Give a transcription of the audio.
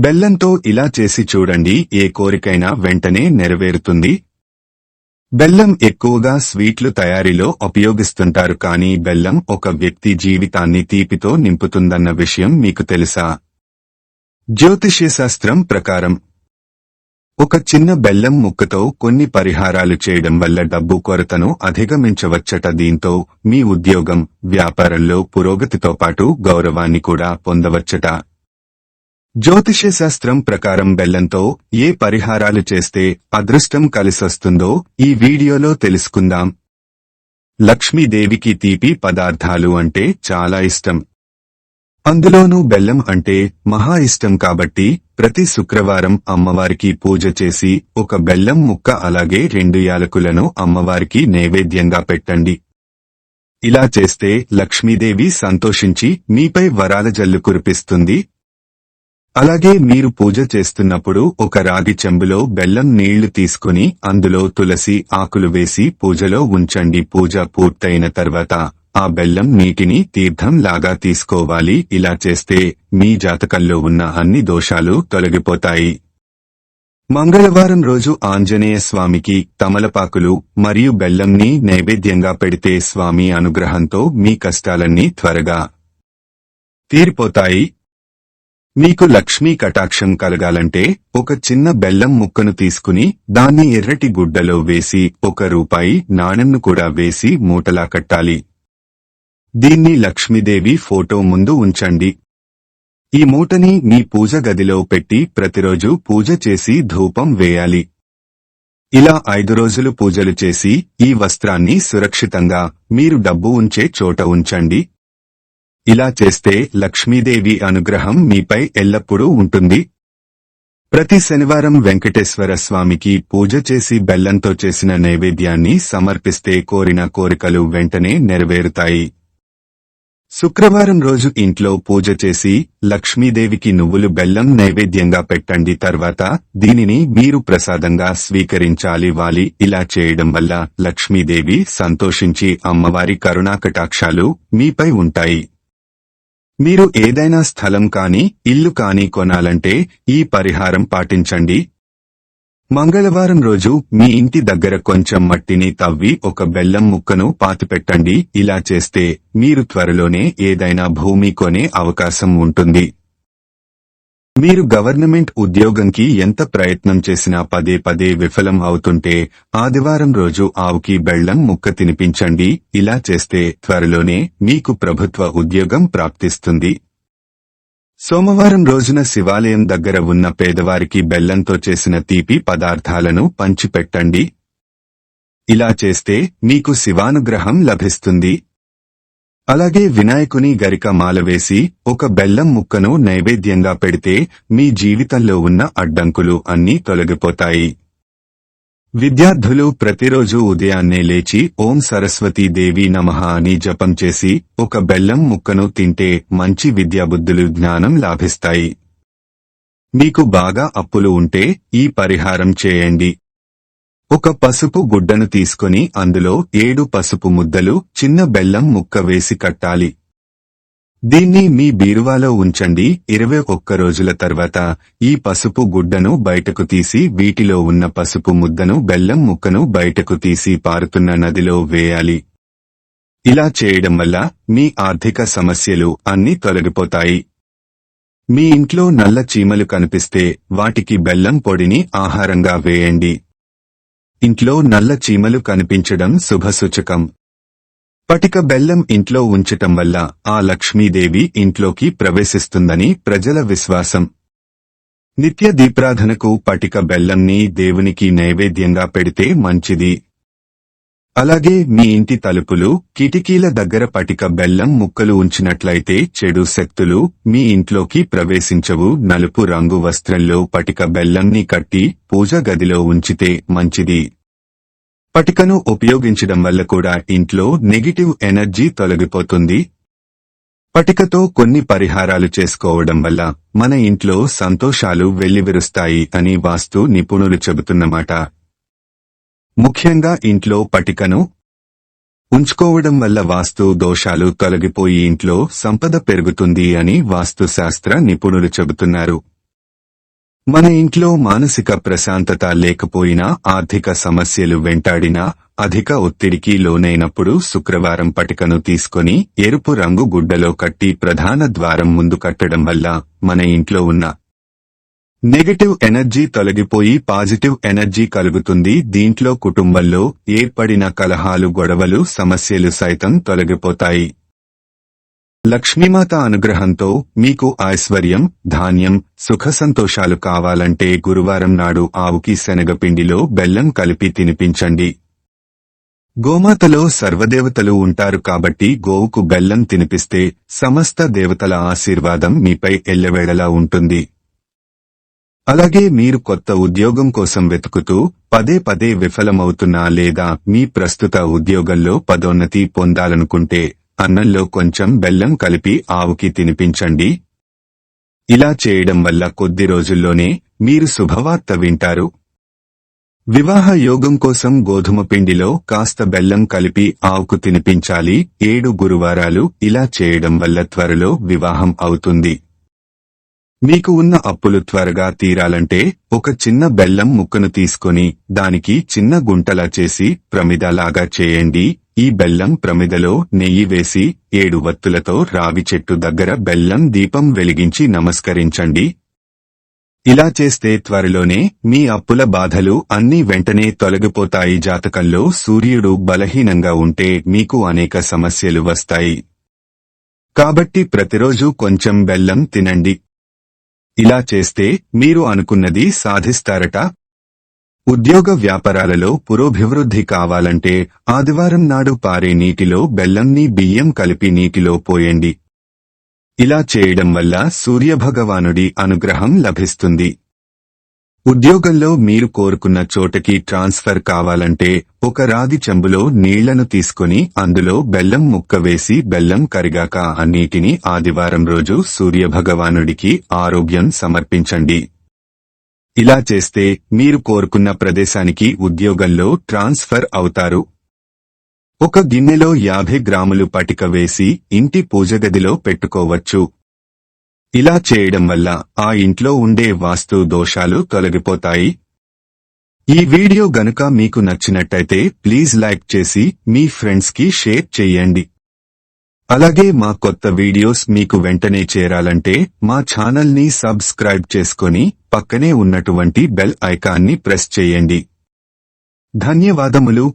బెల్లంతో ఇలా చేసి చూడండి, ఏ కోరికైనా వెంటనే నెరవేరుతుంది. బెల్లం ఎక్కువగా స్వీట్లు తయారీలో ఉపయోగిస్తుంటారు, కానీ బెల్లం ఒక వ్యక్తి జీవితాన్ని తీపితో నింపుతుందన్న విషయం మీకు తెలుసా? జ్యోతిష్యశాస్త్రం ప్రకారం ఒక చిన్న బెల్లం ముక్కతో కొన్ని పరిహారాలు చేయడం వల్ల డబ్బు కొరతను అధిగమించవచ్చట. దీంతో మీ ఉద్యోగం, వ్యాపారంలో పురోగతితో పాటు గౌరవాన్ని కూడా పొందవచ్చట. జ్యోతిష్యశాస్త్రం ప్రకారం బెల్లంతో ఏ పరిహారాలు చేస్తే అదృష్టం కలిసొస్తుందో ఈ వీడియోలో తెలుసుకుందాం. లక్ష్మీదేవికి తీపి పదార్థాలు అంటే చాలా ఇష్టం. అందులోనూ బెల్లం అంటే మహా ఇష్టం కాబట్టి ప్రతి శుక్రవారం అమ్మవారికి పూజ చేసి ఒక బెల్లం ముక్క అలాగే 2 యాలకులను అమ్మవారికి నైవేద్యంగా పెట్టండి. ఇలా చేస్తే లక్ష్మీదేవి సంతోషించి మీపై వరాల జల్లు కురిపిస్తుంది. అలాగే మీరు పూజ చేస్తున్నప్పుడు ఒక రాగి చెంబులో బెల్లం నీళ్లు తీసుకుని అందులో తులసి ఆకులు వేసి పూజలో ఉంచండి. పూజ పూర్తయిన తర్వాత ఆ బెల్లం నీటిని తీర్థం లాగా తీసుకోవాలి. ఇలా చేస్తే మీ జాతకంలో ఉన్న అన్ని దోషాలు తొలగిపోతాయి. మంగళవారం రోజు ఆంజనేయ స్వామికి తమలపాకులు మరియు బెల్లంని నైవేద్యంగా పెడితే స్వామి అనుగ్రహంతో మీ కష్టాలన్నీ త్వరగా తీరిపోతాయి. మీకు లక్ష్మీ కటాక్షం కలగాలంటే ఒక చిన్న బెల్లం ముక్కను తీసుకుని దాన్ని ఎర్రటి గుడ్డలో వేసి ₹1 నాణెంను కూడా వేసి మూటలా కట్టాలి. దీన్ని లక్ష్మీదేవి ఫోటో ముందు ఉంచండి. ఈ మూటని మీ పూజ గదిలో పెట్టి ప్రతిరోజు పూజ చేసి ధూపం వేయాలి. ఇలా 5 రోజులు పూజలు చేసి ఈ వస్త్రాన్ని సురక్షితంగా మీరు డబ్బు ఉంచే చోట ఉంచండి. ఇలా చేస్తే లక్ష్మీదేవి అనుగ్రహం మీపై ఎల్లప్పుడూ ఉంటుంది. ప్రతి శనివారం వెంకటేశ్వర స్వామికి పూజ చేసి బెల్లంతో చేసిన నైవేద్యాన్ని సమర్పిస్తే కోరిన కోరికలు వెంటనే నెరవేరుతాయి. శుక్రవారం రోజు ఇంట్లో పూజ చేసి లక్ష్మీదేవికి నువ్వులు బెల్లం నైవేద్యంగా పెట్టండి. తర్వాత దీనిని మీరు ప్రసాదంగా స్వీకరించాలి. ఇలా చేయడం వల్ల లక్ష్మీదేవి సంతోషించి అమ్మవారి కరుణాకటాక్షాలు మీపై ఉంటాయి. మీరు ఏదైనా స్థలం కానీ ఇల్లు కానీ కొనాలంటే ఈ పరిహారం పాటించండి. మంగళవారం రోజు మీ ఇంటి దగ్గర కొంచెం మట్టిని తవ్వి ఒక బెల్లం ముక్కను పాతిపెట్టండి. ఇలా చేస్తే మీరు త్వరలోనే ఏదైనా భూమి కొనే అవకాశం ఉంటుంది. మీరు గవర్నమెంట్ ఉద్యోగంకి ఎంత ప్రయత్నం చేసినా పదే పదే విఫలం అవుతుంటే ఆదివారం రోజు ఆవుకి బెల్లం ముక్క తినిపించండి. ఇలా చేస్తే త్వరలోనే మీకు ప్రభుత్వ ఉద్యోగం ప్రాప్తిస్తుంది. సోమవారం రోజున శివాలయం దగ్గర ఉన్న పేదవారికి బెల్లంతో చేసిన తీపి పదార్థాలను పంచిపెట్టండి. ఇలా చేస్తే మీకు శివానుగ్రహం లభిస్తుంది. అలాగే వినాయకుని గరిక మాలవేసి ఒక బెల్లం ముక్కను నైవేద్యంగా పెడితే మీ జీవితంలో ఉన్న అడ్డంకులు అన్నీ తొలగిపోతాయి. విద్యార్థులు ప్రతిరోజు ఉదయాన్నే లేచి ఓం సరస్వతీదేవి నమః అని జపం చేసి ఒక బెల్లం ముక్కను తింటే మంచి విద్యాబుద్ధులు జ్ఞానం లాభిస్తాయి. మీకు బాగా అప్పులు ఉంటే ఈ పరిహారం చేయండి. ఒక పసుపు గుడ్డను తీసుకొని అందులో 7 పసుపు ముద్దలు చిన్న బెల్లం ముక్క వేసి కట్టాలి. దీన్ని మీ బీరువాలో ఉంచండి. 21 రోజుల తర్వాత ఈ పసుపు గుడ్డను బయటకు తీసి వీటిలో ఉన్న పసుపు ముద్దను బెల్లం ముక్కను బయటకు తీసి పారుతున్న నదిలో వేయాలి. ఇలా చేయడం వల్ల మీ ఆర్థిక సమస్యలు అన్నీ తొలగిపోతాయి. మీ ఇంట్లో నల్ల చీమలు కనిపిస్తే వాటికి బెల్లం పొడిని ఆహారంగా వేయండి. ఇంట్లో నల్ల చీమలు కనిపించడం శుభసూచకం. పటిక బెల్లం ఇంట్లో ఉంచటం వల్ల ఆ లక్ష్మీదేవి ఇంట్లోకి ప్రవేశిస్తుందని ప్రజల విశ్వాసం. నిత్య దీపారాధనకు పటిక బెల్లంని దేవునికి నైవేద్యంగా పెడితే మంచిది. అలాగే మీ ఇంటి తలుపులు, కిటికీల దగ్గర పటిక బెల్లం ముక్కలు ఉంచినట్లయితే చెడు శక్తులు మీ ఇంట్లోకి ప్రవేశించవు. నలుపు రంగు వస్త్రంలో పటిక బెల్లంని కట్టి పూజ గదిలో ఉంచితే మంచిది. పటికను ఉపయోగించడం వల్ల కూడా ఇంట్లో నెగిటివ్ ఎనర్జీ తొలగిపోతుంది. పటికతో కొన్ని పరిహారాలు చేసుకోవడం వల్ల మన ఇంట్లో సంతోషాలు వెల్లివిరుస్తాయి అని వాస్తు నిపుణులు చెబుతున్నమాట. ముఖ్యంగా ఇంట్లో పటికను ఉంచుకోవడం వల్ల వాస్తు దోషాలు తొలగిపోయి ఇంట్లో సంపద పెరుగుతుంది అని వాస్తుశాస్త్ర నిపుణులు చెబుతున్నారు. మన ఇంట్లో మానసిక ప్రశాంతత లేకపోయినా, ఆర్థిక సమస్యలు వెంటాడినా, అధిక ఒత్తిడికి లోనైనప్పుడు శుక్రవారం పటికను తీసుకొని ఎరుపు రంగు గుడ్డలో కట్టి ప్రధాన ద్వారం ముందు కట్టడం వల్ల మన ఇంట్లో ఉన్న నెగటివ్ ఎనర్జీ తొలగిపోయి పాజిటివ్ ఎనర్జీ కలుగుతుంది. దీంట్లో కుటుంబంలో ఏర్పడిన కలహాలు, గొడవలు, సమస్యలు సైతం తొలగిపోతాయి. లక్ష్మీమాత అనుగ్రహంతో మీకు ఐశ్వర్యం, ధాన్యం, సుఖ సంతోషాలు కావాలంటే గురువారం నాడు ఆవుకి శనగపిండిలో బెల్లం కలిపి తినిపించండి. గోమాతలో సర్వదేవతలు ఉంటారు కాబట్టి గోవుకు బెల్లం తినిపిస్తే సమస్త దేవతల ఆశీర్వాదం మీపై ఎల్లవేళలా ఉంటుంది. అలాగే మీరు కొత్త ఉద్యోగం కోసం వెతుకుతూ పదే పదే విఫలమవుతున్నా లేదా మీ ప్రస్తుత ఉద్యోగంలో పదోన్నతి పొందాలనుకుంటే అన్నంలో కొంచెం బెల్లం కలిపి ఆవుకి తినిపించండి. ఇలా చేయడం వల్ల కొద్ది రోజుల్లోనే మీరు శుభవార్త వింటారు. వివాహ యోగం కోసం గోధుమ పిండిలో కాస్త బెల్లం కలిపి ఆవుకు తినిపించాలి. 7 గురువారాలు ఇలా చేయడం వల్ల త్వరలో వివాహం అవుతుంది. మీకు ఉన్న అప్పులు త్వరగా తీరాలంటే ఒక చిన్న బెల్లం ముక్కను తీసుకొని దానికి చిన్న గుంటలా చేసి ప్రమిదలాగా చేయండి. ఈ బెల్లం ప్రమిదలో నెయ్యి వేసి 7 వత్తులతో రావి చెట్టు దగ్గర బెల్లం దీపం వెలిగించి నమస్కరించండి. ఇలా చేస్తే త్వరలోనే మీ అప్పుల బాధలు అన్నీ వెంటనే తొలగిపోతాయి. జాతకంలో సూర్యుడు బలహీనంగా ఉంటే మీకు అనేక సమస్యలు వస్తాయి. కాబట్టి ప్రతిరోజు కొంచెం బెల్లం తినండి. ఇలా చేస్తే మీరు అనుకున్నది సాధిస్తారట. ఉద్యోగ వ్యాపారాలలో పురోభివృద్ధి కావాలంటే ఆదివారం నాడు పారే నీటిలో బెల్లంని బియ్యం కలిపి నీటిలో పోయండి. ఇలా చేయడం వల్ల సూర్యభగవానుడి అనుగ్రహం లభిస్తుంది. ఉద్యోగంలో మీరు కోరుకున్న చోటకి ట్రాన్స్ఫర్ కావాలంటే ఒక రాగి చెంబులో నీళ్లను తీసుకుని అందులో బెల్లం ముక్క వేసి బెల్లం కరిగాక ఆ నీటిని ఆదివారం రోజు సూర్యభగవానుడికి ఆరోగ్యం సమర్పించండి. ఇలా చేస్తే మీరు కోరుకున్న ప్రదేశానికి ఉద్యోగంలో ట్రాన్స్ఫర్ అవుతారు. ఒక గిన్నెలో 50 గ్రాములు పటిక వేసి ఇంటి పూజగదిలో పెట్టుకోవచ్చు. ఇలా చేయడం వల్ల ఆ ఇంట్లో ఉండే వాస్తు దోషాలు తొలగిపోతాయి. ఈ వీడియో గనుక మీకు నచ్చినట్టయితే ప్లీజ్ లైక్ చేసి మీ ఫ్రెండ్స్ కి షేర్ చేయండి. అలాగే మా కొత్త వీడియోస్ మీకు వెంటనే చేరాలంటే మా ఛానల్ ని సబ్స్క్రైబ్ చేసుకొని పక్కనే ఉన్నటువంటి బెల్ ఐకాన్ని ప్రెస్ చేయండి. ధన్యవాదములు.